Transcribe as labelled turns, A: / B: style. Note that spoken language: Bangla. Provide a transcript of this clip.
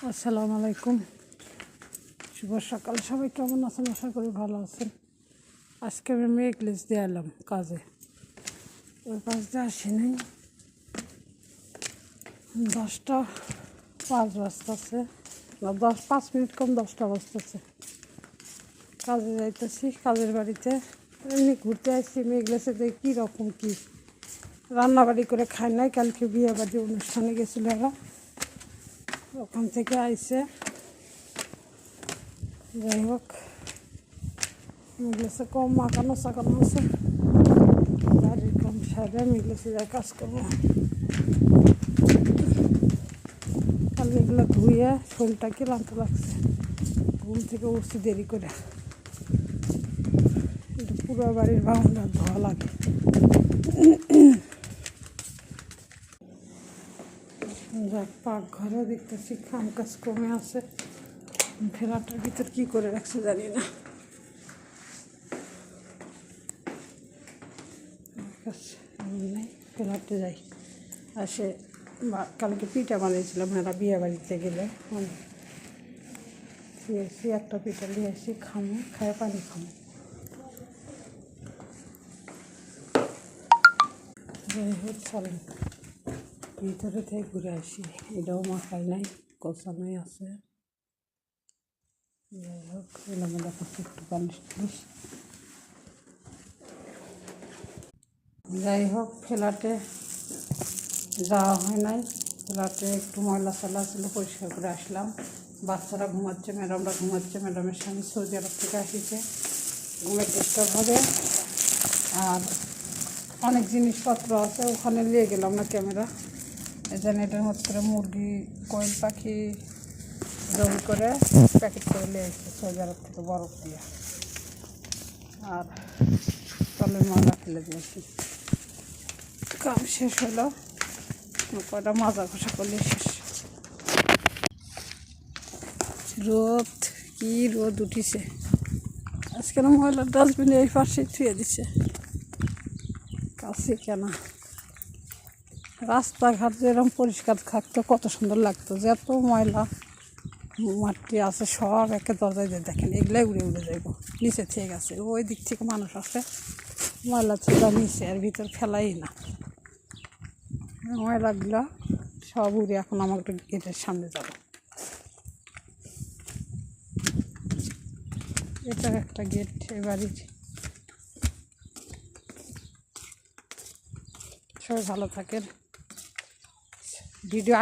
A: আসসালামু আলাইকুম, শুভ সকাল। সবাই কেমন আছেন? আশা করি ভালো আছেন। আজকে আমি মেঘলেস দিয়ে এলাম কাজে, ওই কাজ দিয়ে আসি নাই। 10টা 5 বাজতেছে, 5 মিনিট কম 10টা বাজতেছে। কাজে যাইতেছি, কাজের বাড়িতে এমনি ঘুরতে আসছি। মেঘলেসে দিয়ে কীরকম কী রান্নাবাড়ি করে খাই নাই। কালকে বিয়ে বাড়ি অনুষ্ঠানে গেছিল এরা, ওখান থেকে আইসে। যাই হোক, মেঘলেসে কম মাখানো সাকানো আছে, গাড়ির কম সাইডে মেঘলেসে যায় কাজ করবো। কাল এগুলো ধুয়ে শরীরটা ক্লান্ত লাগছে, ঘুম থেকে উঠছি দেরি করে। এটা পুরো বাড়ির বারান্দা ধোয়া লাগে। যাক, পাকঘরেও দেখতেছি কাম কাজ কমে আছে। ফেলাটার ভিতর কী করে রাখছে জানি না। ফেলাতে যাই আসে। কালকে পিঠা বানিয়েছিলাম এরা বিয়ে বাড়িতে গেলে, খেয়েছি। একটা পিঠা নিয়ে আসি, খামো, খায় পানি খামো। যাই হোক, চলেন ভিতরে থেকে ঘুরে আসি। এটাও মাখাই নাই, গোছানোই আছে। যাই হোক, এলামেলা করছি একটু বালিশ টালিশ। যাই হোক, ফ্ল্যাটে যাওয়া হয় নাই। ফ্ল্যাটে একটু ময়লা সালা ছিল, পরিষ্কার করে আসলাম। বাচ্চারা ঘুমাচ্ছে, ম্যাডামরা ঘুমাচ্ছে। ম্যাডামের স্বামী সৌদি আরব থেকে আসিছে, ঘুমের ডিস্টার্ব হবে। আর অনেক জিনিসপত্র আছে, ওখানে নিয়ে গেলাম না ক্যামেরা। এই জন্য এটার মধ্যে মুরগি, কোয়েল পাখি রোল করে প্যাকেট করে নিয়ে এসেছে সৌদি আরব থেকে, বরফ দিয়ে। আর তলের ময়লা ফেলে দিয়েছি। কাম শেষ হলো, কয়টা মাজা ঘষা করলে শেষ। রোদ, কি রোদ উঠিছে আজকে। ময়লার ডাস্টবিনে এই পাশে থুয়ে দিছে, কাছে কেন। রাস্তাঘাট যেরকম পরিষ্কার থাকতো কত সুন্দর লাগতো, যে এত ময়লা মাটি আছে সব একে দরজায় দিয়ে দেখেন, এগুলাই উড়ে উড়ে যাইব। নিচে থেকে গেছে, ওই দিক থেকে মানুষ আছে, ময়লা ছিল নিচে, আর ভিতর ফেলাই না। ময়লাগুলো সব উড়ে এখন আমার গেটের সামনে যাব। এটা একটা গেট এ বাড়ির। সবাই ভালো থাকেন। ভিডিও